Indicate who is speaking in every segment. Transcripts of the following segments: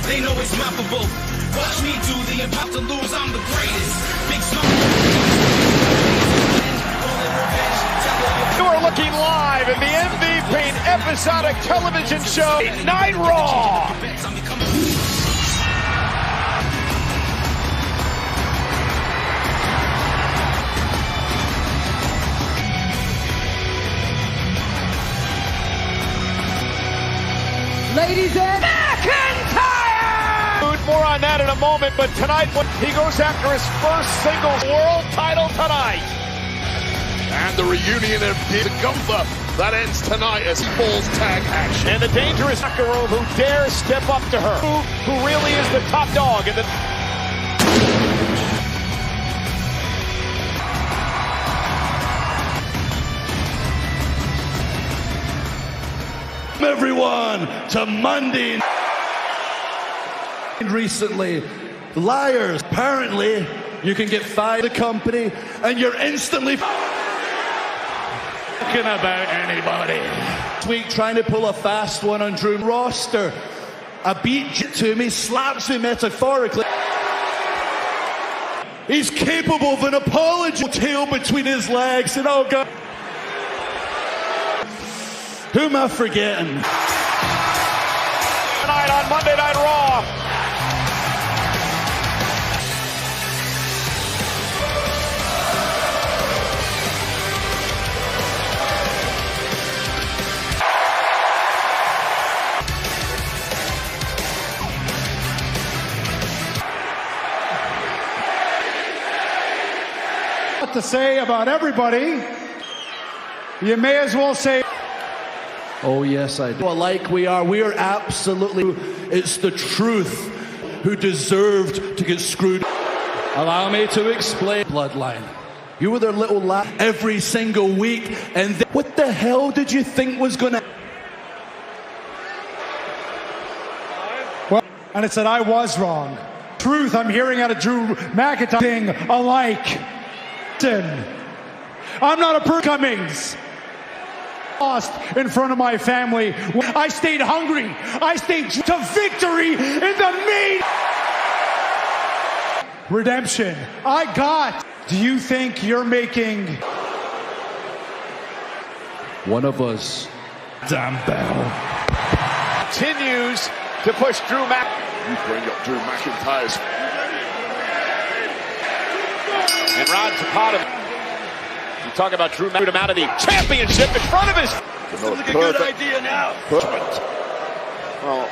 Speaker 1: They know it's mouthable. Watch me do the about to lose. I'm the greatest. Big Smoke.
Speaker 2: You are looking live at the MVP episodic television show, Night Raw.
Speaker 3: Ladies and McIntyre!
Speaker 2: More on that in a moment, but tonight he goes after his first singles world title tonight.
Speaker 4: And the reunion of Gunther that ends tonight as he falls tag action.
Speaker 2: And the dangerous Nakamura who dares step up to her, who really is the top dog in the...
Speaker 5: Everyone to Monday. Recently, liars. Apparently, you can get fired the company and you're instantly talking about anybody. This week, trying to pull a fast one on Drew roster. A beat to me, slaps me metaphorically. He's capable of an apology. Tail between his legs, and oh God. Who am I forgetting?
Speaker 2: Tonight on Monday Night Raw.
Speaker 6: What to say about everybody? You may as well say.
Speaker 5: Oh, yes, I do. Like we are absolutely, it's the truth who deserved to get screwed. Allow me to explain. Bloodline. You were their little lad every single week, and what the hell did you think was gonna...
Speaker 6: Well, and it said I was wrong. Truth I'm hearing out of Drew McIntyre thing alike. I'm not a Cummings. Lost in front of my family. I stayed hungry. I stayed to victory in the main redemption. I got. Do you think you're making
Speaker 5: one of us? Damn Bell
Speaker 2: continues to push Drew Mac.
Speaker 4: You bring up Drew McIntyre's.
Speaker 2: And Ron Zapata. You talk about Drew McIntyre him out of the championship in front of his.
Speaker 5: This is a good idea now.
Speaker 2: Well,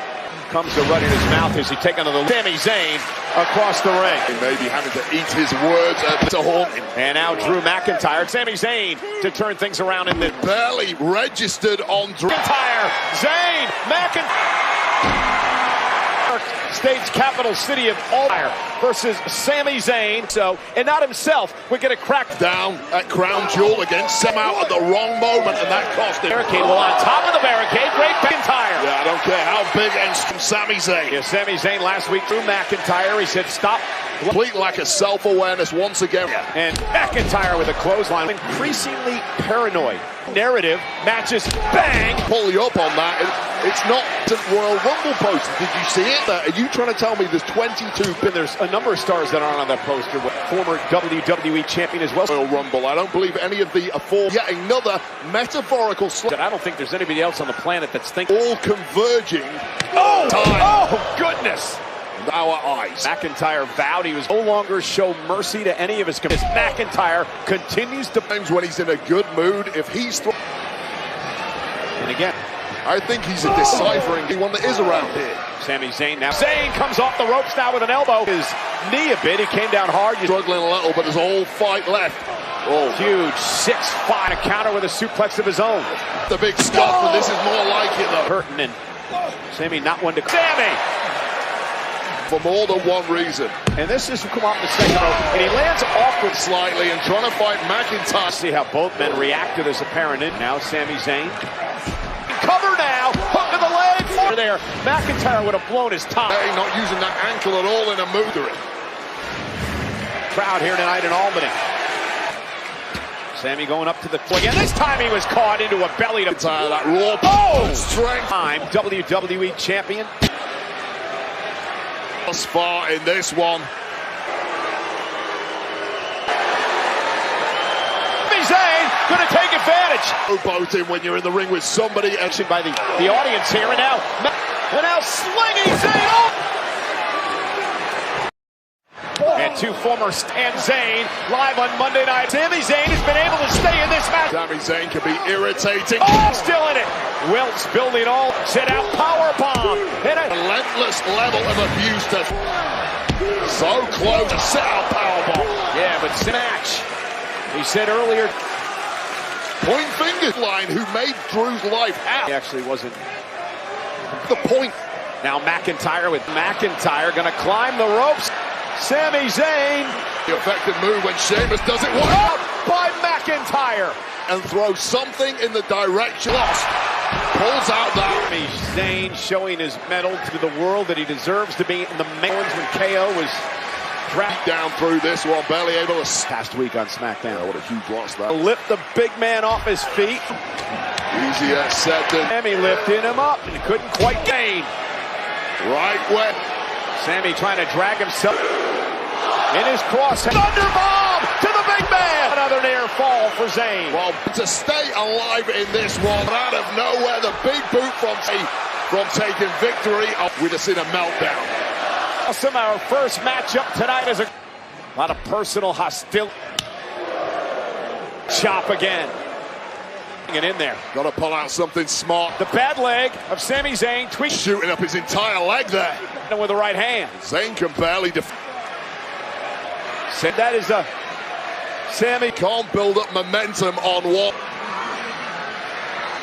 Speaker 2: comes to run in his mouth as he takes on the Sami Zayn across the ring.
Speaker 4: He may be having to eat his words to haunt him.
Speaker 2: And now Drew McIntyre, Sami Zayn to turn things around in the
Speaker 4: barely registered on Drew
Speaker 2: McIntyre. Zayn, McIntyre. State's capital city of Almire versus Sami Zayn. So, and not himself, would get a crack
Speaker 4: down at Crown Jewel against Sam out at the wrong moment, and that cost him.
Speaker 2: Barricade, well, on top of the barricade, great McIntyre.
Speaker 4: Yeah, I don't care how big and Sami Zayn.
Speaker 2: Yeah, Sami Zayn last week through McIntyre. He said, stop.
Speaker 4: Complete lack of self-awareness once again.
Speaker 2: And McIntyre with a clothesline. Increasingly paranoid. Narrative matches, bang!
Speaker 4: Pull you up on that. It's not the Royal Rumble poster. Did you see it? Are you trying to tell me there's 22?
Speaker 2: And there's a number of stars that aren't on that poster. Former WWE champion as well.
Speaker 4: Royal Rumble. I don't believe any of the yet another metaphorical slap.
Speaker 2: I don't think there's anybody else on the planet that's thinking.
Speaker 4: All converging.
Speaker 2: Oh!
Speaker 4: Time.
Speaker 2: Oh, goodness!
Speaker 4: Our eyes.
Speaker 2: McIntyre vowed he was no longer show mercy to any of his competitors. McIntyre continues to
Speaker 4: when he's in a good mood. If he's
Speaker 2: and again,
Speaker 4: I think he's a deciphering one that is around here.
Speaker 2: Sami Zayn now. Zayn comes off the ropes now with an elbow. His knee a bit. He came down hard.
Speaker 4: Struggling a little, but there's a whole fight left.
Speaker 2: Oh, huge 6'5" a counter with a suplex of his own.
Speaker 4: The big scuff, and this is more like it though.
Speaker 2: Curtin and Sami not one to. Sami!
Speaker 4: For more than one reason.
Speaker 2: And this is come off the second rope, and he lands awkward
Speaker 4: slightly and trying to fight McIntyre.
Speaker 2: See how both men react to this apparent. Now Sami Zayn. Cover now, hook to the leg. There, McIntyre would have blown his top.
Speaker 4: Hey, not using that ankle at all in a mood.
Speaker 2: Crowd here tonight in Albany. Sami going up to the flag, and this time he was caught into a belly to
Speaker 4: that raw strength.
Speaker 2: Time WWE champion.
Speaker 4: thus far in this one.
Speaker 2: Zayn going to take advantage.
Speaker 4: Showboating when you're in the ring with somebody.
Speaker 2: Action by the audience here, and now slinging Zayn. And two former and Zayn live on Monday night. Sami Zayn has been able to stay in this match.
Speaker 4: Sami Zayn can be irritating.
Speaker 2: Oh, still in it. Wilkes building all. Sit out power bomb. And a
Speaker 4: relentless level of abuse to so close to sit out power bomb.
Speaker 2: Yeah, but match. He said earlier,
Speaker 4: point finger line who made Drew's life out.
Speaker 2: He actually wasn't
Speaker 4: the point.
Speaker 2: Now McIntyre with McIntyre going to climb the ropes. Sami Zayn.
Speaker 4: The effective move when Sheamus does it.
Speaker 2: Out by McIntyre.
Speaker 4: And throws something in the direction. Lost. Pulls out that.
Speaker 2: Sami Zayn showing his mettle to the world that he deserves to be in the mains when KO was dragged
Speaker 4: down through this one, barely able to.
Speaker 2: Past week on SmackDown.
Speaker 4: Yeah, what a huge loss that.
Speaker 2: Lift the big man off his feet.
Speaker 4: Easier said than.
Speaker 2: Sami lifting him up and couldn't quite gain.
Speaker 4: Right when.
Speaker 2: Sami trying to drag himself in his cross. Thunderbomb to the big man. Another near fall for Zayn.
Speaker 4: Well, to stay alive in this one, out of nowhere, the big boot from taking victory with us in a meltdown.
Speaker 2: Awesome, our first matchup tonight is a lot of personal hostility. Chop again. Get in there.
Speaker 4: Got to pull out something smart.
Speaker 2: The bad leg of Sami Zayn.
Speaker 4: Shooting up his entire leg there.
Speaker 2: And with the right hand.
Speaker 4: Zayn can barely
Speaker 2: Said that is a Sami
Speaker 4: can't build up momentum on what?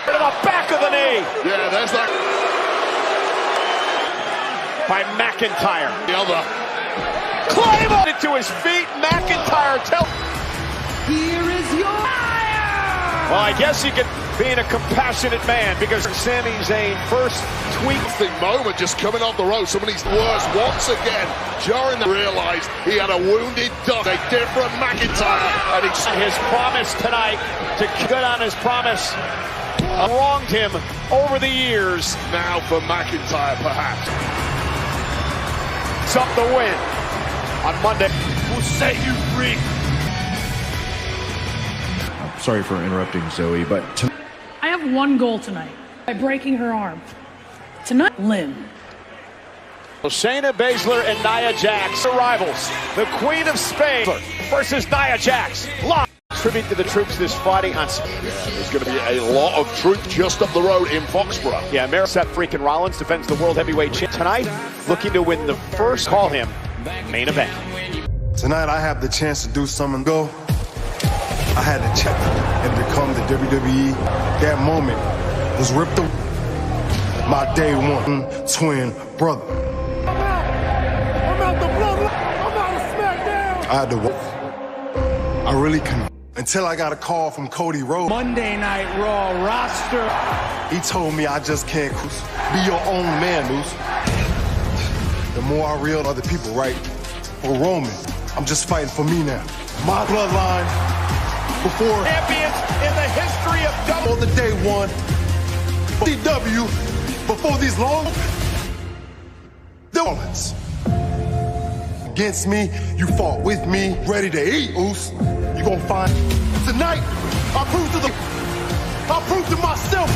Speaker 2: To the back of the knee.
Speaker 4: Yeah, there's that.
Speaker 2: By McIntyre.
Speaker 4: The other.
Speaker 2: Climb on it to his feet. McIntyre
Speaker 3: Here is your
Speaker 2: Well, I guess you could being a compassionate man because Sami Zayn first tweaked
Speaker 4: moment just coming off the road. Some of these words once again. During realized he had a wounded duck, a different McIntyre. And
Speaker 2: his promise tonight to get on his promise wronged him over the years.
Speaker 4: Now for McIntyre, perhaps.
Speaker 2: It's up the win on Monday.
Speaker 1: We'll set you free.
Speaker 7: Sorry for interrupting, Zoe, but
Speaker 3: I have one goal tonight. By breaking her arm. Tonight, Lynn.
Speaker 2: Shayna Baszler and Nia Jax are rivals. The Queen of Spain versus Nia Jax. Live. Tribute to the troops this Friday on.
Speaker 4: There's going to be a lot of troops just up the road in Foxborough.
Speaker 2: Yeah, Seth freaking Rollins defends the World Heavyweight Champ tonight, looking to win the first. Call him main event.
Speaker 8: Tonight I have the chance to do something. Go. I had to check and become the WWE. That moment was ripped away. My day one twin brother.
Speaker 6: I'm out the blood. I'm out of SmackDown.
Speaker 8: I had to work. I really couldn't. Until I got a call from Cody Rhodes.
Speaker 6: Monday Night Raw roster.
Speaker 8: He told me I just can't be your own man, Moose. The more I real other people, right? For Roman, I'm just fighting for me now. My bloodline. Before
Speaker 2: Champions in the history of
Speaker 8: before the day one, CW, before these long villains. Against me, you fought with me, ready to eat, Oos. You gonna find tonight. I prove to myself.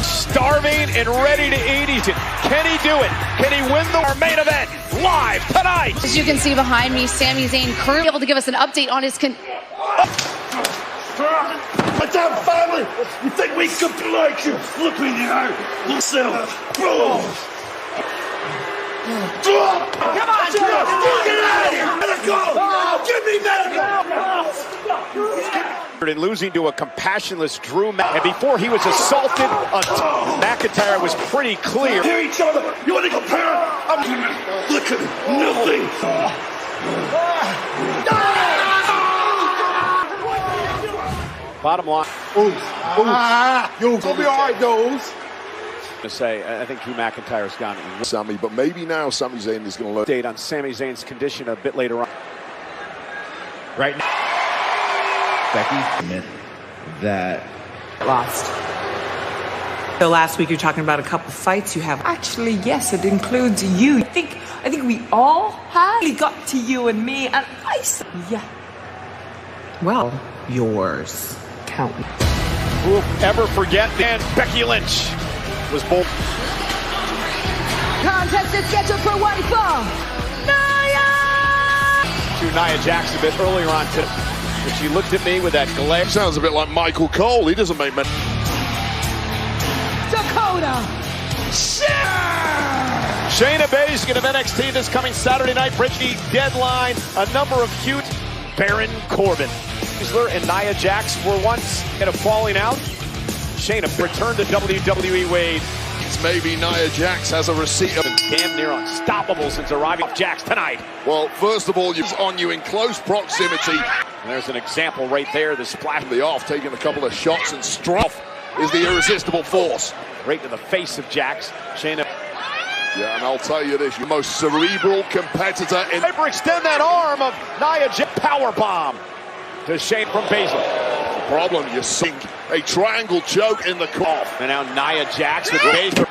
Speaker 2: Starving and ready to eat. Can he do it? Can he win the main event live tonight?
Speaker 9: As you can see behind me, Sami Zayn currently able to give us an update on his
Speaker 1: What's up, family? You think we could be like you? Look me in the eye. Yourself. Bro. Come on, Drew. Get out of here. Medical. Give me medical.
Speaker 2: And losing to a compassionless Drew and before he was assaulted, McIntyre was pretty clear.
Speaker 1: Hear each other. You want to compare? Look at nothing.
Speaker 2: Bottom line.
Speaker 8: Yo, gonna be all right, those.
Speaker 2: To say, I think Drew McIntyre's gone.
Speaker 4: Sami, but maybe now Sami Zayn is going to look.
Speaker 2: Update on Sami Zayn's condition a bit later on.
Speaker 7: right now, Becky, that
Speaker 9: lost.
Speaker 10: So last week you're talking about a couple fights you have. Actually, yes, it includes you. I think we all have. It got to you and me, and I said, yeah. Well, yours. Count.
Speaker 2: Who'll ever forget? And Becky Lynch was both.
Speaker 11: Contest is scheduled for one fall. Nia!
Speaker 2: To Nia Jax a bit earlier on today. But she looked at me with that glare.
Speaker 4: Sounds a bit like Michael Cole. He doesn't make many.
Speaker 11: Dakota!
Speaker 2: Shayna Baszler of NXT this coming Saturday night. Brittany Deadline. A number of cute. Baron Corbin. Baszler and Nia Jax were once in a falling out. Shayna returned to WWE. Wade.
Speaker 4: It's maybe Nia Jax has a receipt of
Speaker 2: damn near unstoppable since arriving off Jax tonight.
Speaker 4: Well, first of all, he's on you in close proximity.
Speaker 2: And there's an example right there. The splash
Speaker 4: the off, taking a couple of shots, and Stroff is the irresistible force.
Speaker 2: Right to the face of Jax. Shayna.
Speaker 4: Yeah, and I'll tell you this, your most cerebral competitor in...
Speaker 2: Hyperextend that arm of Nia Jax. Powerbomb to Shayna from Baszler.
Speaker 4: The problem, you sink a triangle choke in the cough.
Speaker 2: And now Nia Jax with Baszler.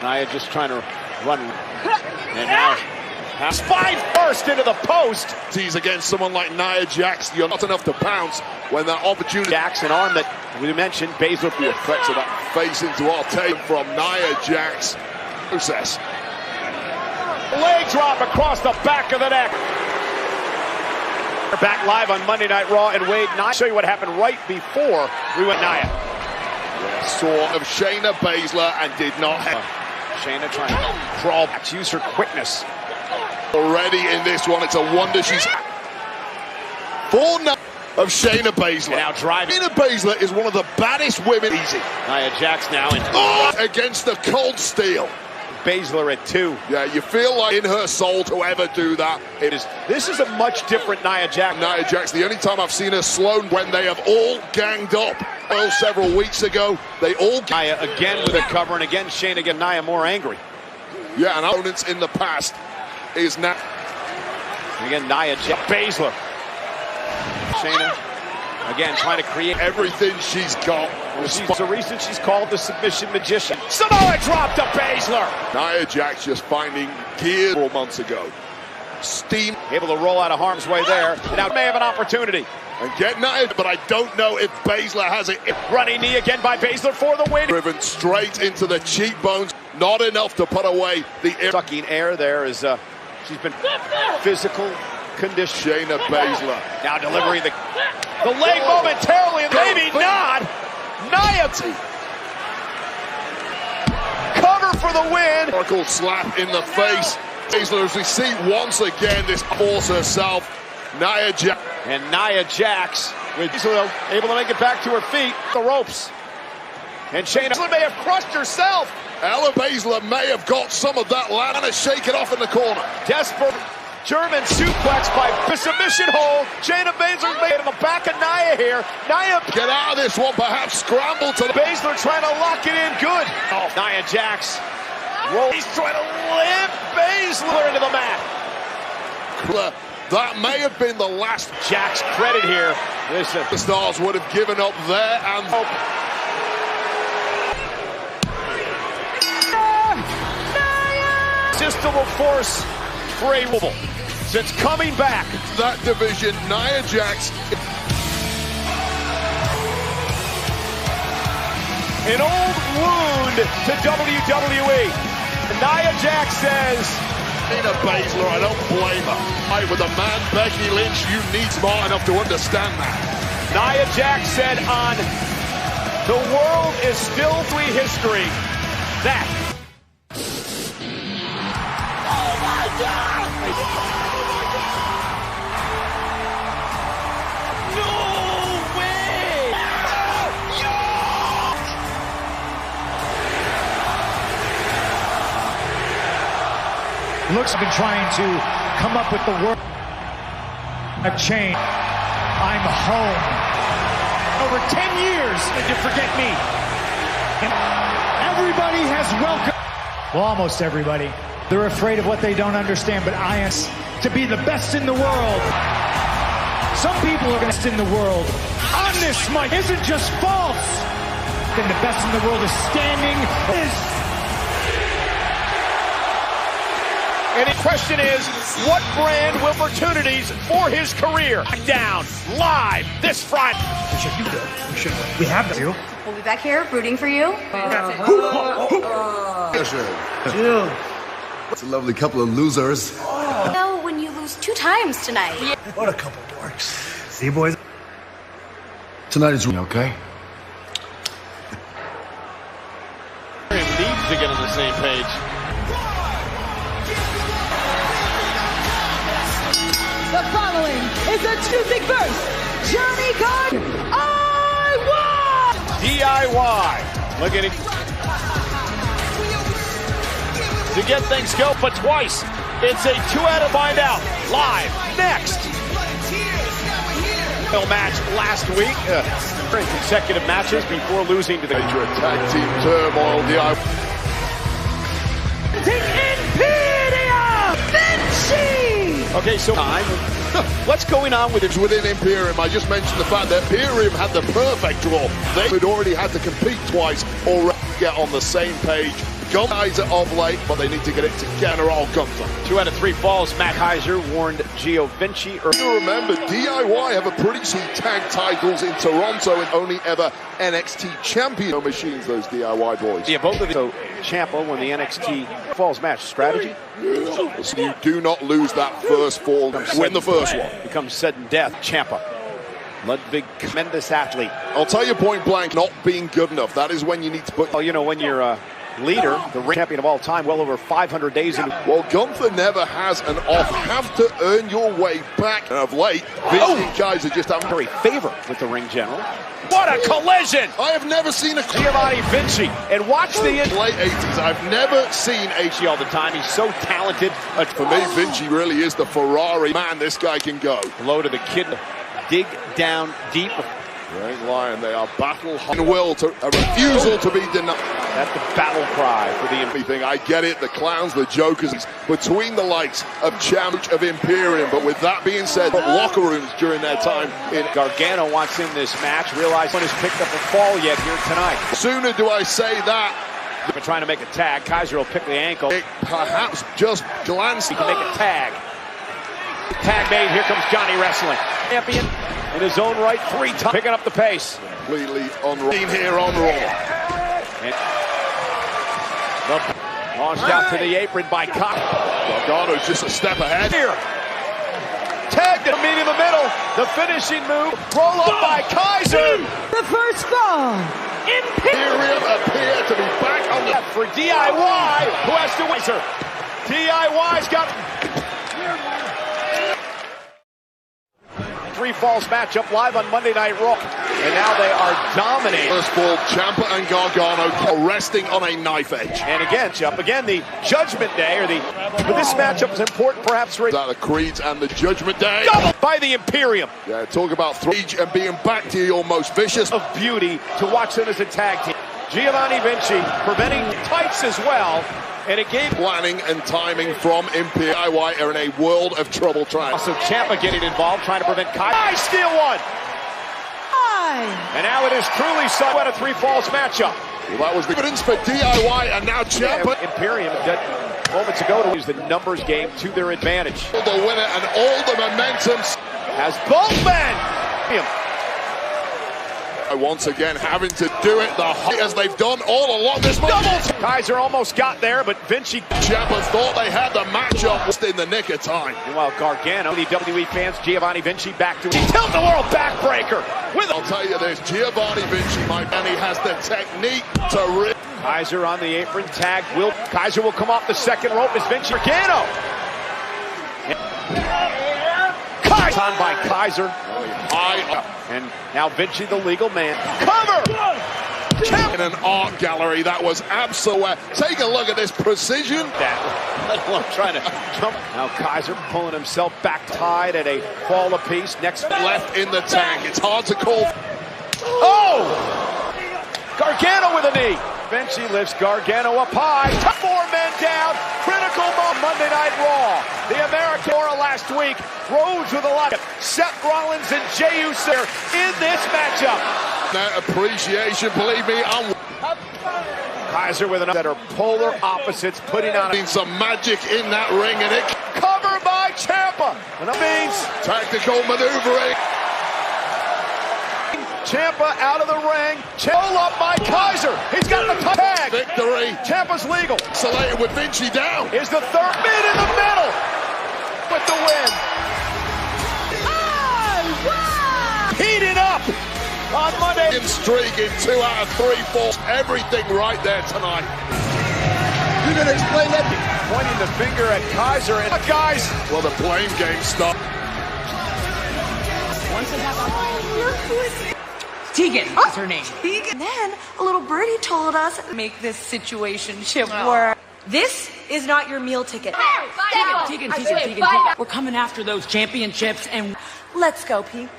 Speaker 2: Nia just trying to run. And now spine first into the post.
Speaker 4: Tease against someone like Nia Jax. You're not enough to pounce when that opportunity.
Speaker 2: Jax, an arm that we mentioned, Baszler.
Speaker 4: The effects of that face into our tape from Nia Jax. Process.
Speaker 2: Leg drop across the back of the neck. We're back live on Monday Night Raw, and Wade, I'll show you what happened right before we went Nia.
Speaker 4: Saw of Shayna Baszler and did not have.
Speaker 2: Shayna trying to crawl back, use her quickness.
Speaker 4: Already in this one, it's a wonder she's... 4-0 of Shayna Baszler.
Speaker 2: Now driving.
Speaker 4: Shayna Baszler is one of the baddest women. Easy.
Speaker 2: Nia Jax now in.
Speaker 4: Against the cold steel.
Speaker 2: Baszler at 2.
Speaker 4: Yeah, you feel like in her soul to ever do that.
Speaker 2: This is a much different Nia Jax.
Speaker 4: Nia Jax, the only time I've seen her slow when they have all ganged up. Well, several weeks ago, they all...
Speaker 2: Nia again with a cover, and again Shayna, again Nia more angry.
Speaker 4: Yeah, and opponents in the past is now...
Speaker 2: Again, Nia Jax. Baszler. Shayna, again, trying to create
Speaker 4: everything she's got.
Speaker 2: She's the reason she's called the submission magician. Samoa drop to Baszler.
Speaker 4: Nia Jax just finding gears 4 months ago. Steam.
Speaker 2: Able to roll out of harm's way there. Now may have an opportunity.
Speaker 4: And get Nia, but I don't know if Baszler has it.
Speaker 2: Running knee again by Baszler for the win.
Speaker 4: Driven straight into the cheekbones. Not enough to put away the air.
Speaker 2: Sucking air there is, she's been physical condition.
Speaker 4: Shayna Baszler.
Speaker 2: Now delivering the leg momentarily, and maybe not. Nia cover for the win.
Speaker 4: Oracle slap in the face. Baszler, as we see once again, this force herself. Nia Jax.
Speaker 2: And Nia Jax with Baszler able to make it back to her feet. The ropes. And Shayna may have crushed herself.
Speaker 4: Ella Baszler may have got some of that land and shake it off in the corner.
Speaker 2: Desperate German suplex by submission hold. Shayna Baszler made in the back of Nia here. Nia
Speaker 4: get out of this one, perhaps scramble to the
Speaker 2: Baszler trying to lock it in good. Oh, Nia Jax. He's trying to lift Baszler into the mat.
Speaker 4: That may have been the last.
Speaker 2: Jax credit here. Listen,
Speaker 4: the Stars would have given up there and hope.
Speaker 2: Irresistible force for a wobble. Since coming back,
Speaker 4: that division, Nia Jax.
Speaker 2: An old wound to WWE. Nia Jax says,
Speaker 4: Shayna Baszler, I don't blame her. With a man, Becky Lynch, you need smart enough to understand that.
Speaker 2: Nia Jax said on The World is Still Free History that.
Speaker 11: Oh my God! No way!
Speaker 6: Looks have been trying to come up with the word. A change. I'm home. Over 10 years, and you forget me. And everybody has welcomed. Well, almost everybody. They're afraid of what they don't understand, but I am to be the best in the world. Some people are best in the world. On this mic isn't just false. and the best in the world is standing.
Speaker 2: And the question is, what brand will opportunities for his career? Down, live, this Friday.
Speaker 6: We have to.
Speaker 12: We'll be back here rooting for you.
Speaker 13: It's a lovely couple of losers.
Speaker 12: You know when you lose 2 times tonight.
Speaker 6: What a couple dorks. See you, boys.
Speaker 13: Tonight is okay.
Speaker 2: Needs to get on the same page.
Speaker 11: The following is a music verse. Johnny Carson, I won!
Speaker 2: DIY. Look at him. To get things go, but twice. It's a 2-out find out. Live next. Match last week. Consecutive matches before losing to the
Speaker 4: major tag team turmoil.
Speaker 11: Imperium Vinci!
Speaker 2: Okay, so time. What's going on with it?
Speaker 4: Within Imperium, I just mentioned the fact that Imperium had the perfect draw. They had already had to compete twice already get on the same page. Gunther of late, but they need to get it together. All Gunther.
Speaker 2: 2 out of 3 falls. Matt Kaiser warned Gio Vinci.
Speaker 4: You remember, DIY have a pretty sweet tag titles in Toronto and only ever NXT champion machines, those DIY boys.
Speaker 2: Yeah, both of them. So Ciampa won the NXT Falls match. Strategy?
Speaker 4: So you do not lose that first fall. Win the first one.
Speaker 2: Becomes sudden death. Ciampa. Ludwig, tremendous athlete.
Speaker 4: I'll tell you point blank, not being good enough. That is when you need to put...
Speaker 2: Well, you know, when you're leader, the ring champion of all time, well over 500 days in.
Speaker 4: Well, Gunther never has an off. Have to earn your way back. And of late, Vinci and Kaiser just have
Speaker 2: very favor with the ring general. What a collision!
Speaker 4: I have never seen a
Speaker 2: Giovanni Vinci. And watch the
Speaker 4: late 80s. I've never seen
Speaker 2: AC all the time. He's so talented.
Speaker 4: For me, Vinci really is the Ferrari. Man, this guy can go.
Speaker 2: Blow to the kid. Dig down deep.
Speaker 4: Great Lion, they are battle and will to a refusal to be denied.
Speaker 2: That's the battle cry for the
Speaker 4: everything. I get it, the clowns, the jokers, between the likes of Champ of Imperium. But with that being said, locker rooms during their time in
Speaker 2: Gargano wants in this match. Realize one has picked up a fall yet here tonight.
Speaker 4: Sooner do I say that.
Speaker 2: They're trying to make a tag. Kaiser will pick the ankle.
Speaker 4: It perhaps just glanced.
Speaker 2: He can make a tag. Tag made. Here comes Johnny Wrestling. Champion in his own right 3 times. Picking up the pace.
Speaker 4: Completely on Raw. Here on Raw.
Speaker 2: Launched out to the apron by Cox.
Speaker 4: Gargano's just a step ahead.
Speaker 2: Here. Tagged to meet in the middle. The finishing move. Roll up by Kaiser.
Speaker 11: The first fall.
Speaker 4: Imperium appear to be back on the...
Speaker 2: For DIY, who has to win. DIY's got... 3 falls matchup live on Monday Night Raw. And now they are dominating.
Speaker 4: First fall, Ciampa and Gargano resting on a knife edge.
Speaker 2: And again, the Judgment Day, but this matchup is important perhaps for
Speaker 4: the Creeds and the Judgment Day.
Speaker 2: Doubled by the Imperium.
Speaker 4: Yeah, talk about Age and being back to your most vicious
Speaker 2: of beauty to watch them as a tag team. Giovanni Vinci preventing tights as well. And it gave
Speaker 4: planning and timing from Imperium. DIY are in a world of trouble trying.
Speaker 2: Also, Ciampa getting involved, trying to prevent Kai. Steal one. And now it is truly somewhat a 3 falls matchup.
Speaker 4: Well, that was the evidence for DIY, and now Ciampa.
Speaker 2: Yeah, Imperium moments ago to use the numbers game to their advantage.
Speaker 4: The winner and all the momentum
Speaker 2: has both men.
Speaker 4: Once again having to do it as they've done all along this month.
Speaker 2: Kaiser almost got there, but Vinci.
Speaker 4: Ciampa thought they had the matchup just in the nick of time.
Speaker 2: Meanwhile, Gargano, the WWE fans, Giovanni Vinci back to tilt the world backbreaker.
Speaker 4: I'll tell you this, Giovanni Vinci, and he has the technique to rip.
Speaker 2: Kaiser on the apron, tag. Kaiser will come off the second rope as Vinci. Gargano. On by Kaiser. And now Vinci, the legal man. Cover!
Speaker 4: In an art gallery, that was absolute. Take a look at this precision.
Speaker 2: Let alone trying to jump. Now Kaiser pulling himself back, tied at a fall apiece. Next
Speaker 4: left in the tank. It's hard to call.
Speaker 2: Oh! Gargano with a knee. Vinci lifts Gargano up high. 4 men down. Critical moment. Monday Night Raw. The American Aura last week. Rhodes with a lot. Seth Rollins and Jey Uso in this matchup.
Speaker 4: That appreciation, believe me, I'm...
Speaker 2: Kaiser with another that are polar opposites, putting on
Speaker 4: some magic in that ring, and it
Speaker 2: covered by Ciampa. And that means
Speaker 4: tactical maneuvering.
Speaker 2: Ciampa out of the ring. Pull up by Kaiser. He's got the tag.
Speaker 4: Victory.
Speaker 2: Ciampa's legal.
Speaker 4: Isolated with Vinci down.
Speaker 2: Is the third mid in the middle with the win. Heating up on Monday.
Speaker 4: Streak in 2 out of 3 falls. Everything right there tonight.
Speaker 13: You're gonna explain that?
Speaker 2: Pointing the finger at Kaiser and guys.
Speaker 4: Well, the blame game stopped.
Speaker 10: Tegan is her name.
Speaker 11: And then a little birdie told us make this situationship work. This is not your meal ticket.
Speaker 10: Tegan. We're coming after those championships, and
Speaker 11: Let's go, Pete.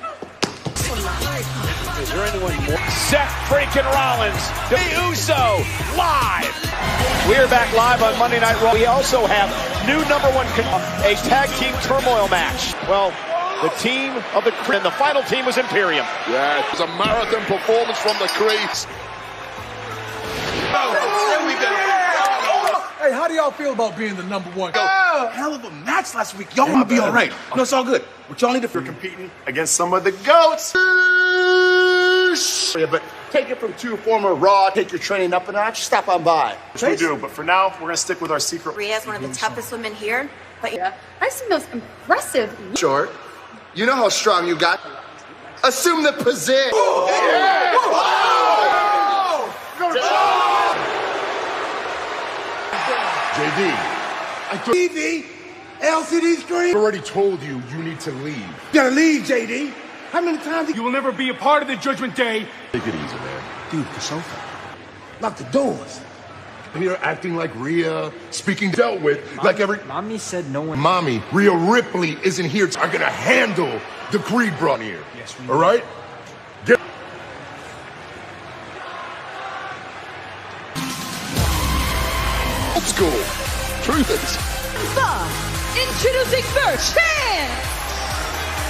Speaker 2: Is there anyone more? Seth freaking Rollins, the Uso, live. We are back live on Monday Night Raw. We also have new #1, a tag team turmoil match. Well, the team of the Creed, and the final team was Imperium.
Speaker 4: Yeah, it was a marathon performance from the Creeds.
Speaker 13: Hey, how do y'all feel about being the #1?
Speaker 1: Hell of a match last week. Y'all might be all right. No, it's all good. What y'all need to, if you're competing against some of the GOATs. Yeah, but take it from 2 former Raw, take your training up a notch, stop on by. Which we do, but for now, we're going to stick with our secret.
Speaker 12: Rhea's one of the toughest women here, but yeah, that's the most impressive.
Speaker 13: Short. You know how strong you got. Assume the position.
Speaker 1: JD. TV, LCD screen.
Speaker 8: I already told you you need to leave.
Speaker 1: You gotta leave, JD. How many times?
Speaker 6: You will never be a part of the Judgment Day.
Speaker 8: Take it easy, man.
Speaker 1: Dude, the sofa. Lock the doors.
Speaker 8: And you're acting like Rhea, speaking dealt with, like every...
Speaker 14: Mommy said no one...
Speaker 8: Mommy, Rhea Ripley isn't here. I'm gonna handle the Creed brought here.
Speaker 14: Yes, we
Speaker 8: all right? Get...
Speaker 4: Old school. Truth is.
Speaker 11: Introducing first,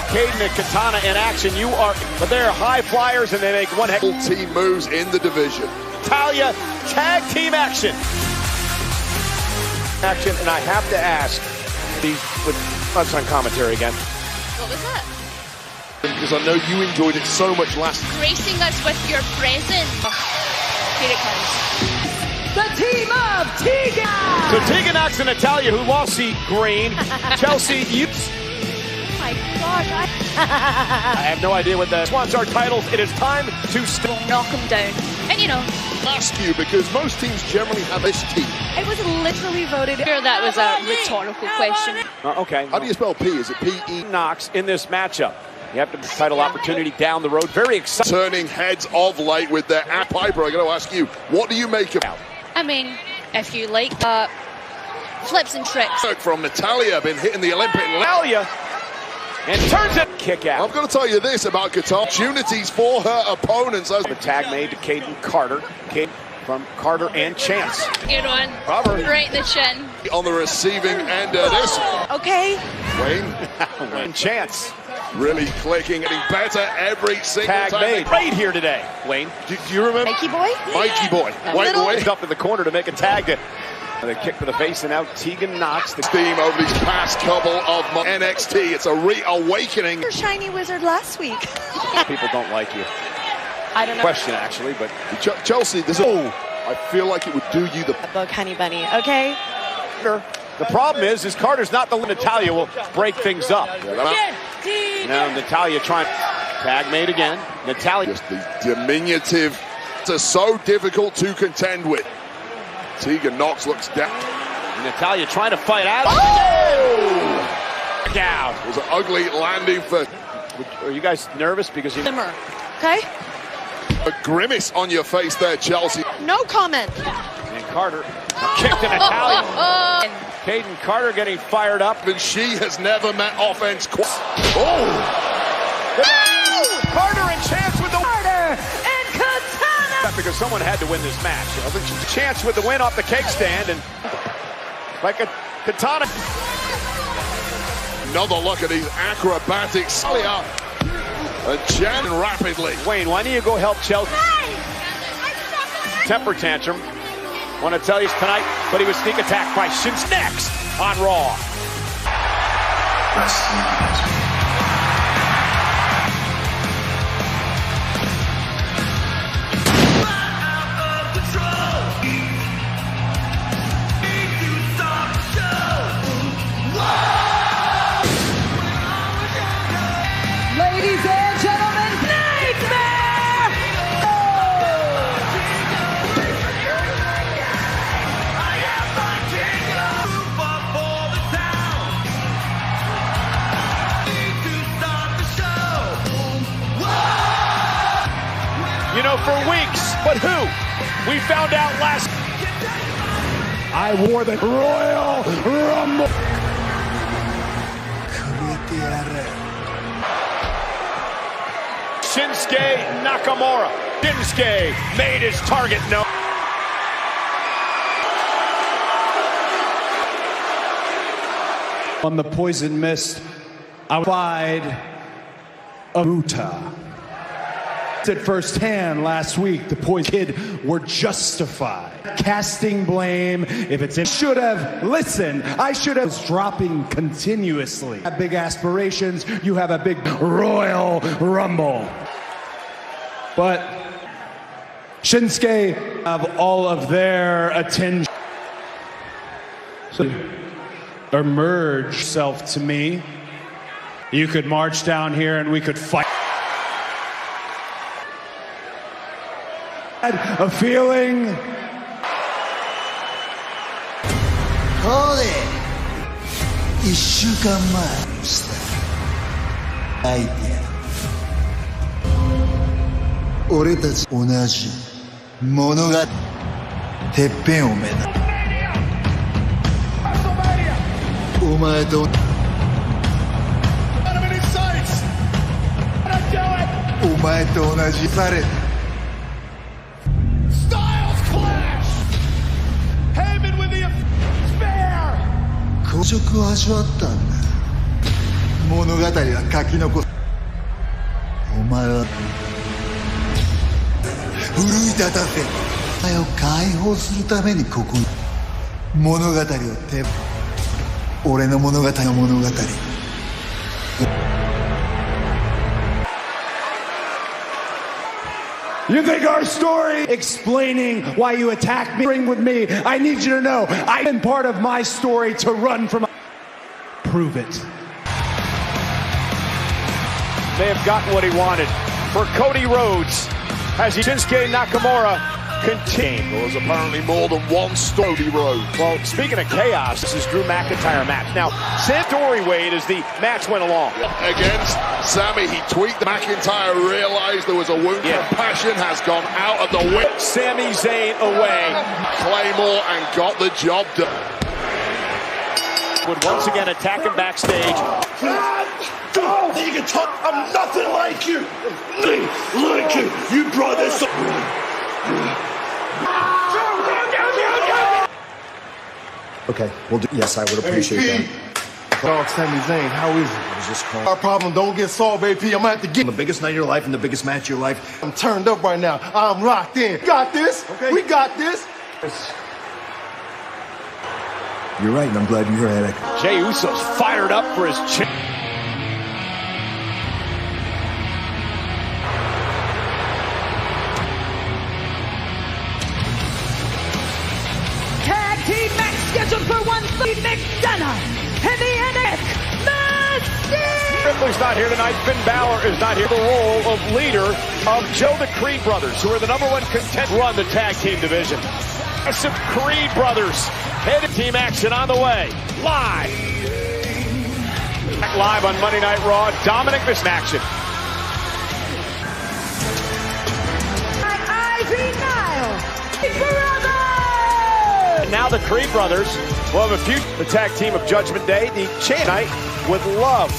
Speaker 2: Caden and Katana in action. You are, but they're high flyers and they make one heck.
Speaker 4: Team moves in the division.
Speaker 2: Talia, tag team action. And I have to ask, these with us on commentary again.
Speaker 12: What was that?
Speaker 4: Because I know you enjoyed it so much last.
Speaker 12: Gracing us with your presence. Here it comes.
Speaker 11: The team of Tegan.
Speaker 2: So Tegan knocks and Natalya, who lost the green. Chelsea, you.
Speaker 12: Oh my gosh.
Speaker 2: I have no idea what the wants our titles. It is time to
Speaker 12: knock them down. And you know,
Speaker 4: ask you because most teams generally have this team.
Speaker 12: it was literally voted. Sure, that was a rhetorical question.
Speaker 2: Okay.
Speaker 4: How do you spell P? Is it P-E?
Speaker 2: Knox in this matchup. You have the title opportunity down the road. Very exciting.
Speaker 4: Turning heads of late with their Piper. I'm going to ask you, what do you make of it?
Speaker 12: I mean, if you like flips and tricks.
Speaker 4: From Natalya, been hitting the Olympic
Speaker 2: Natalya and turns it kick out.
Speaker 4: I'm going to tell you this about Qatar. Opportunities for her opponents.
Speaker 2: The tag made to Caden Carter. Caden from Carter and Chance.
Speaker 12: Good one.
Speaker 2: Robert.
Speaker 12: Right in the chin.
Speaker 4: On the receiving end of this.
Speaker 11: Okay.
Speaker 4: Wayne.
Speaker 2: Chance.
Speaker 4: Really clicking, getting better every single
Speaker 2: tag
Speaker 4: time.
Speaker 2: Made right here today, Wayne.
Speaker 4: Do you remember?
Speaker 12: Mikey boy?
Speaker 4: Mikey boy. Wait.
Speaker 2: Up in the corner to make a tag. They kick to the face, and now Tegan Knox.
Speaker 4: The theme over these past couple of NXT. It's a reawakening.
Speaker 11: Your shiny wizard last week.
Speaker 2: People don't like you.
Speaker 11: I don't know.
Speaker 2: Question, actually, but
Speaker 4: Chelsea, I feel like it would do you the
Speaker 11: Bug honey bunny, okay?
Speaker 2: the problem is Carter's not the Natalya will break things up. Now Natalya trying tag made again. Natalya.
Speaker 4: Just the diminutive. It's so difficult to contend with. Tegan Knox looks down.
Speaker 2: Natalya trying to fight out. Oh! Down.
Speaker 4: It was an ugly landing for.
Speaker 2: Are you guys nervous because you?
Speaker 11: Okay.
Speaker 4: A grimace on your face there, Chelsea.
Speaker 11: No comment.
Speaker 2: And Carter kicked to Natalya. Caden Carter getting fired up.
Speaker 4: And she has never met offense.
Speaker 2: Carter and Chance with the
Speaker 11: Carter and Katana.
Speaker 2: Because someone had to win this match. I think Chance with the win off the cake stand and like a Katana.
Speaker 4: Another look at these acrobatics. Jen rapidly.
Speaker 2: Wayne, why don't you go help Chelsea? Temper tantrum. Want to tell you tonight, but he was sneak attacked by Shinsuke next on Raw.
Speaker 11: Ladies and gentlemen, Nightmare!
Speaker 2: You know, for weeks, but who? We found out last.
Speaker 5: I wore the Royal Rumble.
Speaker 2: Shinsuke Nakamura. Shinsuke made his target known.
Speaker 5: On the Poison Mist, I fied Abuta. Said firsthand last week, the Poison Kid were justified. Casting blame, if it's in, should have listened. I should have dropping continuously. Have big aspirations, you have a big Royal Rumble. But Shinsuke have all of their attention. So emerge self to me. You could march down here and we could fight. A feeling.
Speaker 14: これ1週間前にしたアイデア俺たち同じ物語てっぺんを目指すお前とお前と同じされ公職を味わったんだ物語は書き残すお前は奮い立たせお前を解放するためにここに物語を手俺の物語の物語
Speaker 5: You think our story explaining why you attacked me, bring with me, I need you to know I've been part of my story to run from. Prove it.
Speaker 2: May have gotten what he wanted. For Cody Rhodes, as Shinsuke Nakamura continues.
Speaker 4: There was apparently more than one Cody Rhodes.
Speaker 2: Well, speaking of chaos, this is Drew McIntyre match. Now, Santori Wade as the match went along.
Speaker 4: Against Sammy, he tweaked. McIntyre realized there was a wound. Passion has gone out of the whip.
Speaker 2: Sami Zayn away.
Speaker 4: Claymore and got the job done.
Speaker 2: Would once again attack him backstage.
Speaker 1: Don't think you can talk. I'm nothing like you. Like you. You brought this up.
Speaker 7: Okay, we'll do. Yes, I would appreciate that.
Speaker 8: Dog Sami Zayn, how is it?
Speaker 7: What is this called?
Speaker 8: Our problem don't get solved, AP. I'm gonna have to get
Speaker 7: The biggest night of your life and the biggest match of your life.
Speaker 8: I'm turned up right now. I'm locked in. Got this.
Speaker 7: Okay.
Speaker 8: We got this.
Speaker 7: You're right, and I'm glad you're here, Attic.
Speaker 2: Jey Uso's fired up for his chin.
Speaker 11: Tag team match scheduled for one. McDonough and the NX Mystique.
Speaker 2: Ripley's not here tonight. Finn Balor is not here. The role of leader of Joe the Creed Brothers, who are the #1 contender, run the tag team division. Some Creed Brothers. Headed team action on the way. Live. Live on Monday Night Raw. Dominic Mysterio action.
Speaker 11: Ivy Nile.
Speaker 2: And now the Creed Brothers will have a few. The tag team of Judgment Day. The champ night with love.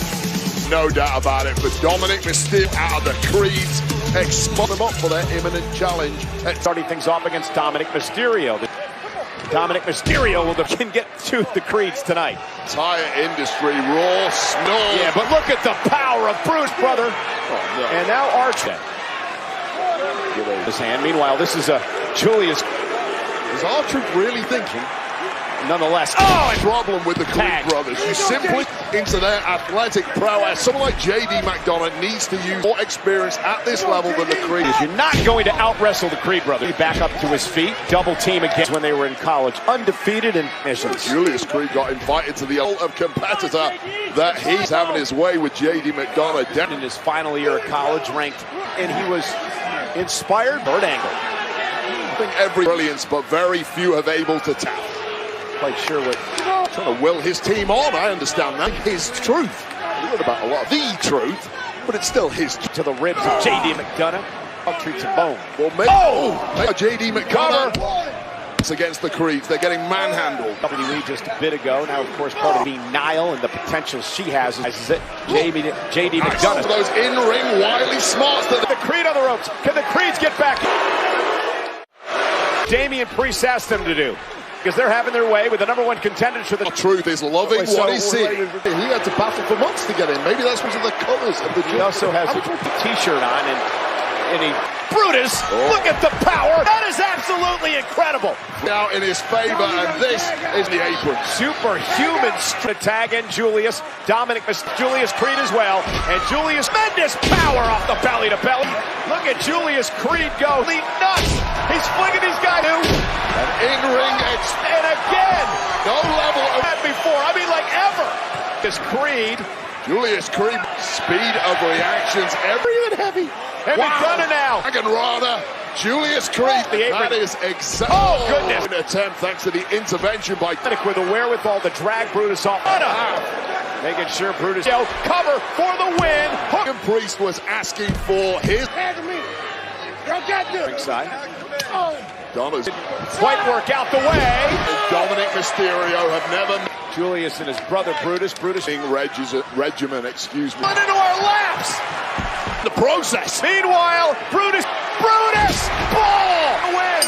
Speaker 4: No doubt about it. But Dominic Mysterio out of the Creeds. Expose them up for their imminent challenge.
Speaker 2: Starting things off against Dominic Mysterio. Dominic Mysterio can get to the Creeds tonight.
Speaker 4: Entire industry, Raw, snore.
Speaker 2: Yeah, but look at the power of Bruce, brother.
Speaker 4: Oh, no.
Speaker 2: And now Archer. His hand. Meanwhile, this is Julius.
Speaker 4: Is R-Truth really thinking?
Speaker 2: Nonetheless.
Speaker 4: Oh, a problem with the Creed brothers. You simply into their athletic prowess. Someone like JD McDonough needs to use more experience at this level than the Creed.
Speaker 2: You're not going to out-wrestle the Creed brothers. Back up to his feet. Double team again when they were in college. Undefeated in missions.
Speaker 4: Julius Creed got invited to the ultimate competitor that he's having his way with JD McDonough.
Speaker 2: In his final year of college, ranked, and he was inspired. Bird Angle.
Speaker 4: I think every brilliance, but very few have able to tap.
Speaker 2: Quite sure what
Speaker 4: trying to will his team on. I understand that. His truth. We heard about a lot of the truth, but it's still his
Speaker 2: to the ribs of JD McDonough. Treats a bone.
Speaker 4: Well, maybe JD McDonough. It's against the Creeds. They're getting manhandled.
Speaker 2: WWE just a bit ago. Now, of course, part of being Nile and the potential she has is it. JD McDonough.
Speaker 4: Those in-ring wily smarts.
Speaker 2: The Creed on the ropes. Can the Creeds get back? Damian Priest asked them to do. Because they're having their way with the #1 contenders for the
Speaker 4: truth is loving what he's seeing. He had to battle for months to get in. Maybe that's because of the colors of the
Speaker 2: He also has a t-shirt on and he Brutus, look at the power. That is absolutely incredible.
Speaker 4: Now in his favor, and this is the apron.
Speaker 2: Superhuman tag in Julius. Dominic, Julius Creed as well. And Julius, tremendous power off the belly to belly. Look at Julius Creed go. He nuts. He's flinging his guy to.
Speaker 4: An in-ring
Speaker 2: and again.
Speaker 4: No level of
Speaker 2: that before. I mean, like ever. This Creed.
Speaker 4: Julius Creed, speed of reactions, even heavy.
Speaker 2: And McDonough now.
Speaker 4: Dragonrana, Julius Creed. That is exactly.
Speaker 2: Oh, goodness.
Speaker 4: An attempt thanks to the intervention by
Speaker 2: with the wherewithal to drag Brutus off. Making sure Brutus cover for the win.
Speaker 4: Hook and Priest was asking for his.
Speaker 2: Ringside.
Speaker 4: Donna's
Speaker 2: white work out the way.
Speaker 4: Dominic Mysterio have never.
Speaker 2: Julius and his brother Brutus.
Speaker 4: Regimen, excuse me.
Speaker 2: Into our laps.
Speaker 4: The process.
Speaker 2: Meanwhile, Brutus, ball, win.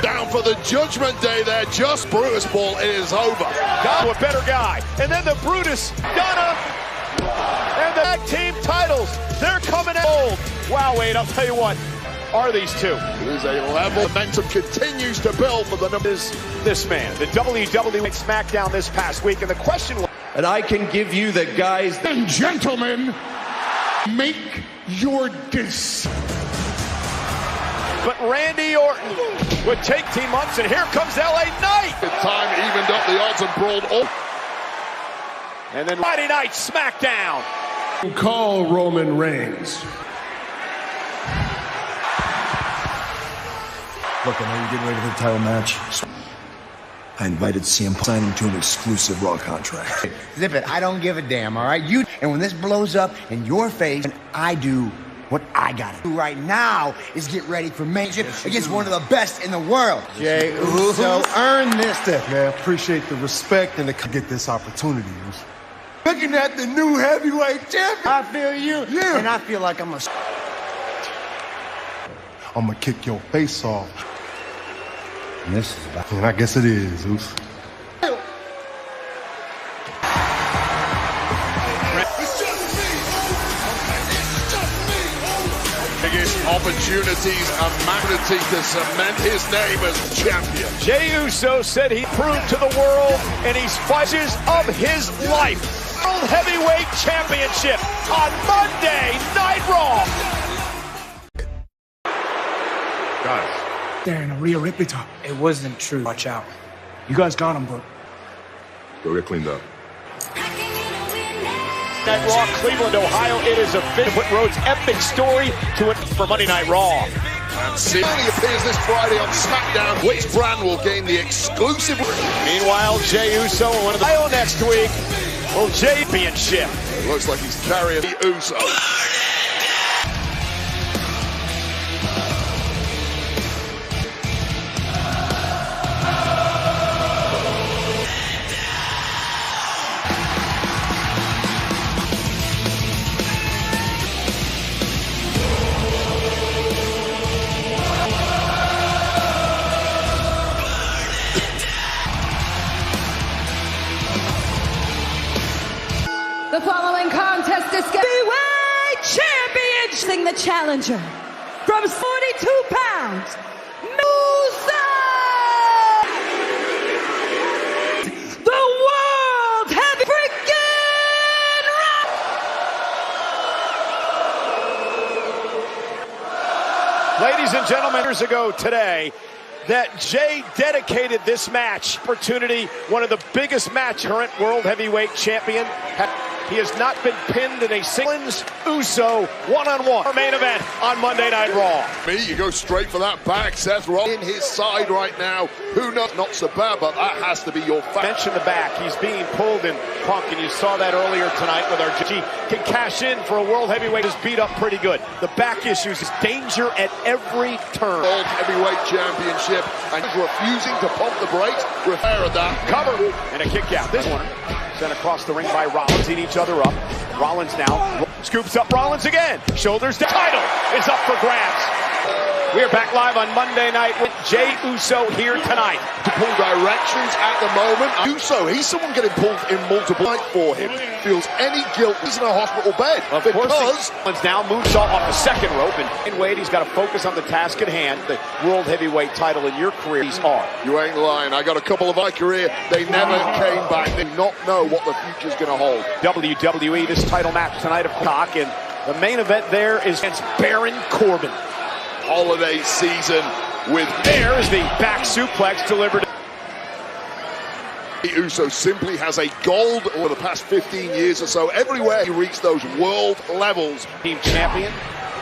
Speaker 4: Down for the Judgment Day there. Just Brutus ball. It is over.
Speaker 2: Got a better guy, and then the Brutus Gunna and the tag team titles. They're coming out. Wow, Wade, I'll tell you what. Are these two?
Speaker 4: It is a level. Momentum continues to build for the numbers.
Speaker 2: This man, the WWE SmackDown this past week, and the question was.
Speaker 5: And I can give you the guys.
Speaker 8: And gentlemen, make your decision.
Speaker 2: But Randy Orton would take Team Months, and here comes LA Knight.
Speaker 4: The time evened up the odds and brawled all.
Speaker 2: And then Friday Night SmackDown.
Speaker 8: Call Roman Reigns.
Speaker 7: Look, I know you're getting ready for the title match. I invited CM Punk to sign him to an exclusive Raw contract.
Speaker 15: Zip it, I don't give a damn, all right? And when this blows up in your face, I do what I gotta do right now is get ready for matchup against one of the best in the world.
Speaker 8: Jey Uso, earn this stuff, man. Appreciate the respect and to get this opportunity. Looking at the new heavyweight champion.
Speaker 15: I feel you.
Speaker 8: Yeah.
Speaker 15: And I feel like I'm
Speaker 8: gonna kick your face off.
Speaker 15: And this is about.
Speaker 8: And I guess it is, Zeus.
Speaker 4: Biggest opportunities and magnitude to cement his name as champion.
Speaker 2: Jey Uso said he proved to the world, and he's fights of his life. World Heavyweight Championship on Monday Night Raw.
Speaker 4: Guys.
Speaker 16: They're in a real replica. It wasn't true. Watch out. You guys got him, bro.
Speaker 4: Go get cleaned up.
Speaker 2: Night Raw, Cleveland, Ohio. It is a bit put Rhodes' epic story to it for Monday Night Raw.
Speaker 4: And Sid only appears this Friday on SmackDown. Which brand will gain the exclusive?
Speaker 2: Meanwhile, Jey Uso, one of the Ohio next week. Will Championship.
Speaker 4: It looks like he's carrying the Uso.
Speaker 11: The following contest is heavyweight championship. The challenger from 42 pounds, Musa, the world heavy freaking
Speaker 2: Ladies and gentlemen, years ago today, that Jay dedicated this match opportunity, one of the biggest match current world heavyweight champion. He has not been pinned in a single Uso one-on-one main event on Monday Night Raw.
Speaker 4: You go straight for that back. Seth Rollins in his side right now. Who knows? Not so bad, but that has to be your
Speaker 2: mention the back. He's being pulled in Punk, and you saw that earlier tonight with our G. Can cash in for a world heavyweight is beat up pretty good. The back issues is danger at every turn.
Speaker 4: World heavyweight championship, and he's refusing to pump the brakes. Repair of that.
Speaker 2: Cover and a kick out. This one sent across the ring by Rollins, eating each other up. Rollins now scoops up Rollins again. Shoulders down. Title is up for grabs. We are back live on Monday night with Jay Uso here tonight.
Speaker 4: To pull directions at the moment. Uso, he's someone getting pulled in multiple nights for him. Feels any guilt. He's in a hospital bed.
Speaker 2: Of course, Rollins now moves off the second rope, and in Wade, he's got to focus on the task at hand. The world heavyweight title in your career, these are.
Speaker 4: You ain't lying. I got a couple of my career. They never came back. They do not know what the future's going to hold.
Speaker 2: WWE, this title match tonight of Cock, and the main event there is against Baron Corbin.
Speaker 4: Holiday season with
Speaker 2: there is the back suplex delivered.
Speaker 4: Uso simply has a gold over the past 15 years or so. Everywhere he reached those world levels.
Speaker 2: Team champion,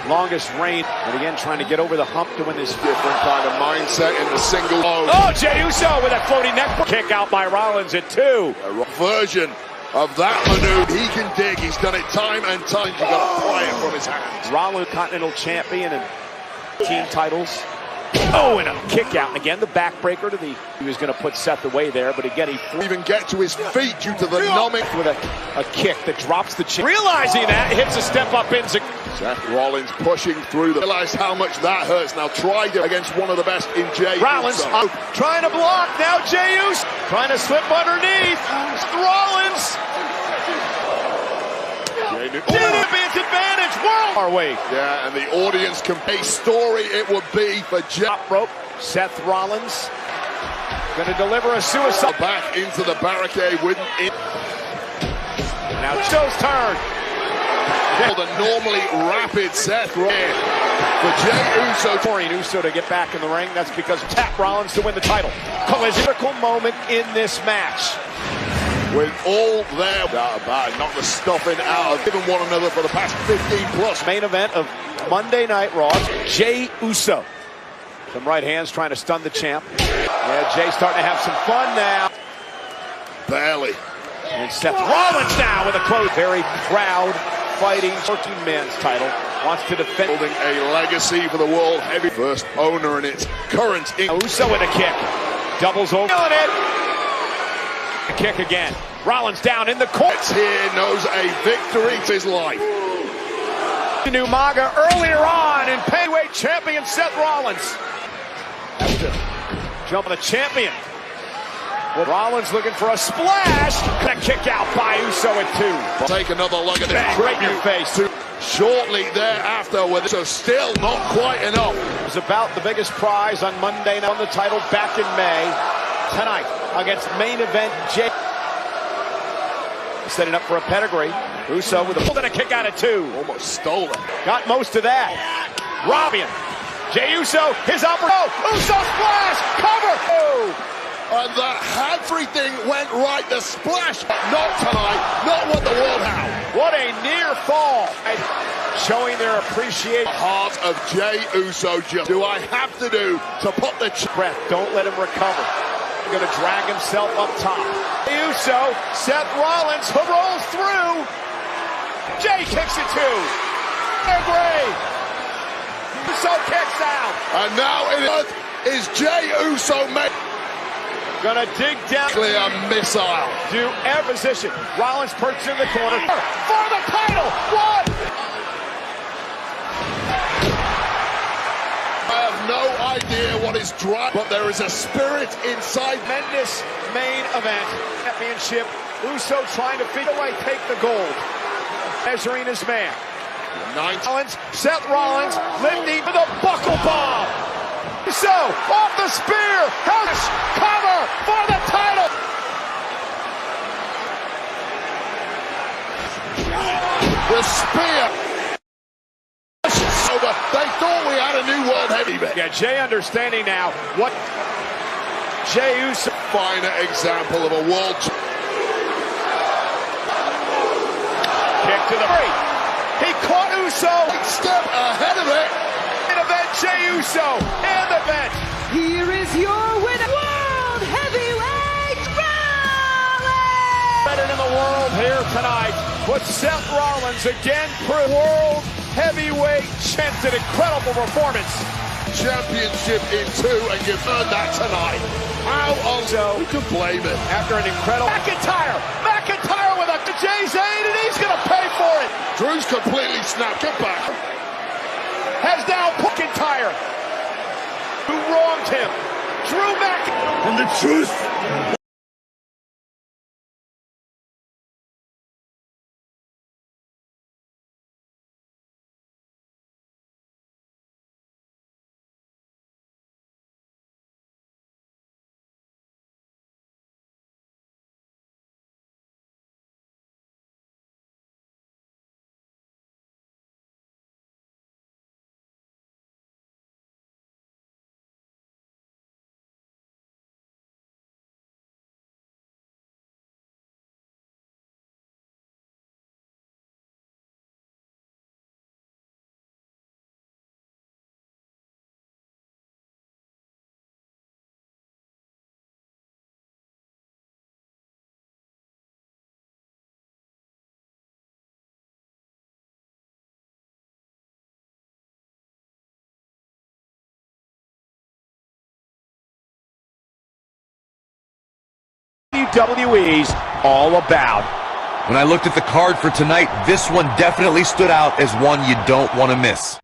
Speaker 2: longest reign, and again trying to get over the hump to win this
Speaker 4: different kind of mindset in the single.
Speaker 2: Oh, Jey Uso with a floating neck kick out by Rollins at 2.
Speaker 4: A version of that maneuver. He can dig. He's done it time and time. You got to pry it from his hands.
Speaker 2: Rollins, Continental Champion, and team titles. Oh, and a kick out. And again, the backbreaker to the. He was going to put Seth away there, but again, he
Speaker 4: even get to his feet due to the numbing.
Speaker 2: With a kick that drops the chin. Realizing that, hits a step up in.
Speaker 4: Seth Rollins pushing through. Realize how much that hurts. Now tried it against one of the best in Jey.
Speaker 2: Rollins trying to block. Now Jey Uso trying to slip underneath. Rollins. Champions advantage, world our way.
Speaker 4: Yeah, and the audience can pay story it would be for
Speaker 2: top rope. Seth Rollins going to deliver a suicide
Speaker 4: back into the barricade with it.
Speaker 2: Now Uso's turn.
Speaker 4: The normally rapid Seth Rollins for Jey Uso.
Speaker 2: Touring Uso to get back in the ring. That's because tap Rollins to win the title. Critical moment in this match.
Speaker 4: With all their knock the stuffing out of giving one another for the past 15 plus.
Speaker 2: Main event of Monday Night Raw, Jey Uso. Some right hands trying to stun the champ. Yeah, Jay's starting to have some fun now.
Speaker 4: Barely.
Speaker 2: And Seth Rollins now with a close. Very proud, fighting 13-man's title. Wants to defend.
Speaker 4: Building a legacy for the world heavy. First owner in its current.
Speaker 2: Uso with a kick. Doubles over. Killing it. A kick again. Rollins down in the corner.
Speaker 4: Here knows a victory to his life.
Speaker 2: New MAGA earlier on in heavyweight champion Seth Rollins. Has to jump on the champion. Well, Rollins looking for a splash. And a kick out by Uso at 2.
Speaker 4: Take another look at this.
Speaker 2: Right in your face.
Speaker 4: Shortly thereafter, with so still not quite enough.
Speaker 2: It was about the biggest prize on Monday night on the title back in May. Tonight against main event Jey. Setting up for a pedigree. Uso with a kick out at 2.
Speaker 4: Almost stolen.
Speaker 2: Got most of that. Robin. Jey Uso, his upper. Oh, Uso splash. Cover. Oh.
Speaker 4: And that everything went right. The splash. Not tonight. Not what the world had.
Speaker 2: What a near fall. Showing their appreciation.
Speaker 4: The heart of Jey Uso. Just do I have to do to put the
Speaker 2: breath? Don't let him recover. Going to drag himself up top. Uso, Seth Rollins rolls through. Jay kicks it 2. Gray. Uso kicks out.
Speaker 4: And now it is Jey Uso.
Speaker 2: Gonna dig down.
Speaker 4: Clear missile.
Speaker 2: Do every position. Rollins perched in the corner. For the title. 1.
Speaker 4: No idea what is driving, but there is a spirit inside.
Speaker 2: Tremendous main event championship Uso trying to figure a way, take the gold. Measuring his man. Rollins, Seth Rollins, lifting for the buckle bomb. Uso off the spear. House cover for the title.
Speaker 4: The spear. They thought we had a new world heavyweight.
Speaker 2: Yeah, Jay understanding now what Jey Uso.
Speaker 4: Finer example of a world.
Speaker 2: Kick to the free. He caught Uso.
Speaker 4: Big step ahead of it.
Speaker 2: In event, Jey Uso and the bench.
Speaker 11: Here is your winner, World Heavyweight Rollins!
Speaker 2: Better in the world here tonight. But Seth Rollins again, World Heavyweight champ, an incredible performance.
Speaker 4: Championship in 2, and you've earned that tonight. How also we can blame it
Speaker 2: after an incredible McIntyre with a Jay's aid, and he's going to pay for it.
Speaker 4: Drew's completely snapped. Get back.
Speaker 2: Has now McIntyre, who wronged him. Drew McIntyre.
Speaker 1: And the truth.
Speaker 2: WWE's all about.
Speaker 17: When I looked at the card for tonight, this one definitely stood out as one you don't want to miss.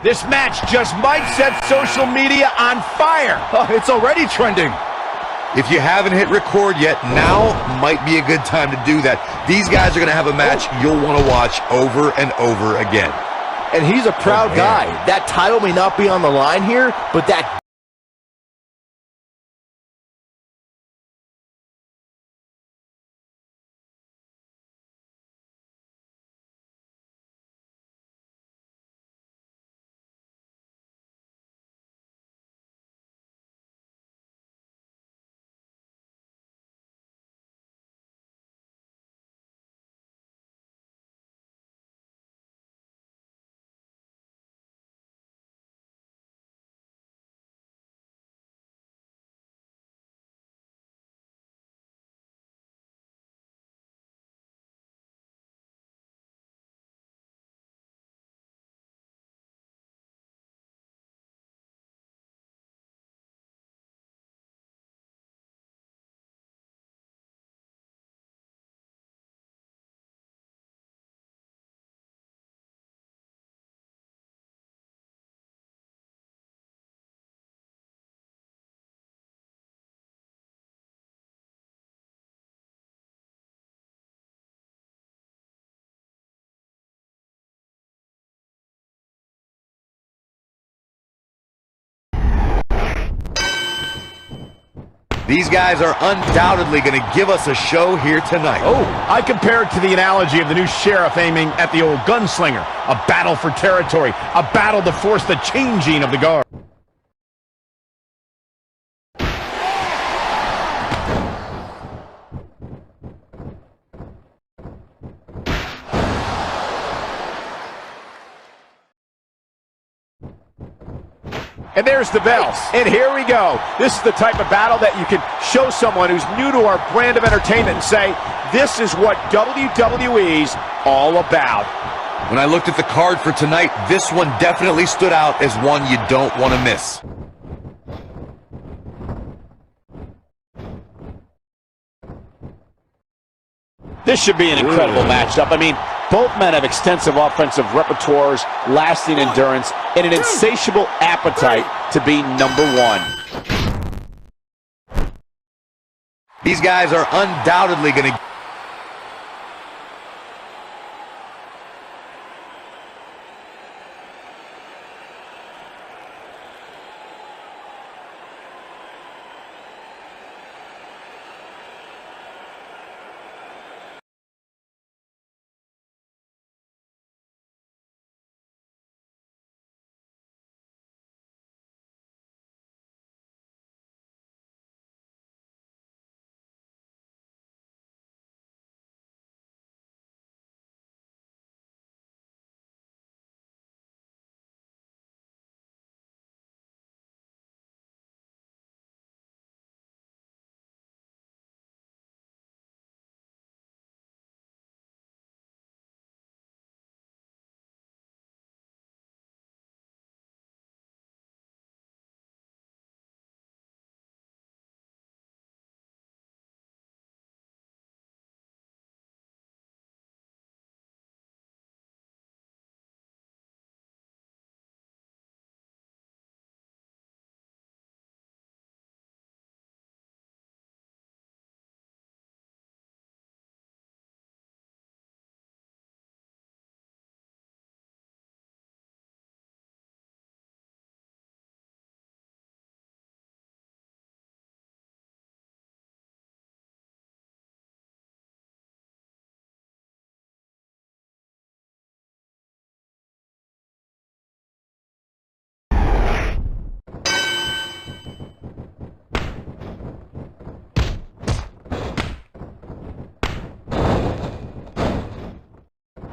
Speaker 2: This match just might set social media on fire.
Speaker 17: Oh, it's already trending. If you haven't hit record yet, now might be a good time to do that. These guys are going to have a match you'll want to watch over and over again.
Speaker 18: And he's a proud guy. That title may not be on the line here, but that
Speaker 17: These guys are undoubtedly going to give us a show here tonight.
Speaker 2: Oh, I compare it to the analogy of the new sheriff aiming at the old gunslinger. A battle for territory, a battle to force the changing of the guard. And there's the bell. And here we go. This is the type of battle that you can show someone who's new to our brand of entertainment and say, this is what WWE's all about.
Speaker 17: When I looked at the card for tonight, this one definitely stood out as one you don't want to miss.
Speaker 2: This should be an incredible matchup. I mean, both men have extensive offensive repertoires, lasting endurance, and an insatiable appetite to be number one.
Speaker 17: These guys are undoubtedly going to...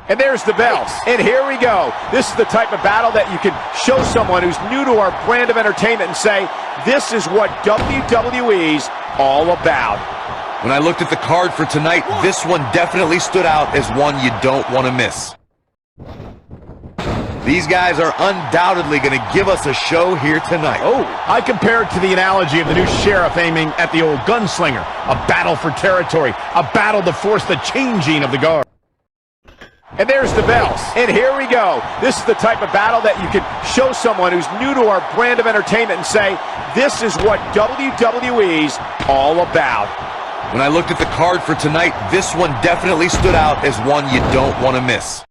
Speaker 2: And there's the bell. And here we go. This is the type of battle that you can show someone who's new to our brand of entertainment and say, this is what WWE's all about.
Speaker 17: When I looked at the card for tonight, this one definitely stood out as one you don't want to miss. These guys are undoubtedly going to give us a show here tonight.
Speaker 2: Oh, I compare it to the analogy of the new sheriff aiming at the old gunslinger. A battle for territory, a battle to force the changing of the guard. And there's the bell. And here we go. This is the type of battle that you can show someone who's new to our brand of entertainment and say, this is what WWE's all about.
Speaker 17: When I looked at the card for tonight, this one definitely stood out as one you don't want to miss.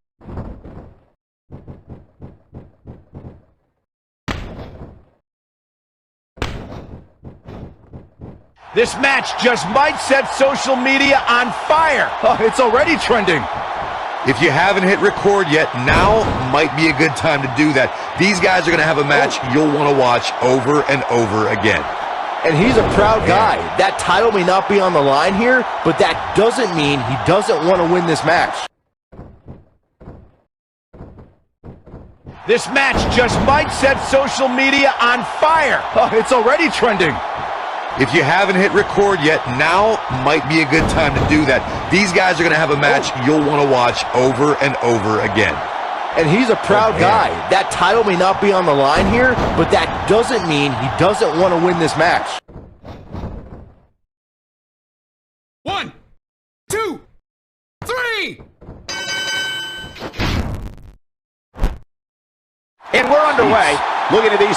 Speaker 2: This match just might set social media on fire.
Speaker 17: Oh, it's already trending. If you haven't hit record yet, now might be a good time to do that. These guys are going to have a match you'll want to watch over and over again.
Speaker 18: And he's a proud guy. That title may not be on the line here, but that doesn't mean he doesn't want to win this match.
Speaker 2: This match just might set social media on fire.
Speaker 17: Oh, it's already trending. If you haven't hit record yet, now might be a good time to do that. These guys are going to have a match you'll want to watch over and over again.
Speaker 18: And he's a proud guy. That title may not be on the line here, but that doesn't mean he doesn't want to win this match.
Speaker 19: 1, 2, 3.
Speaker 2: And we're underway. Looking at these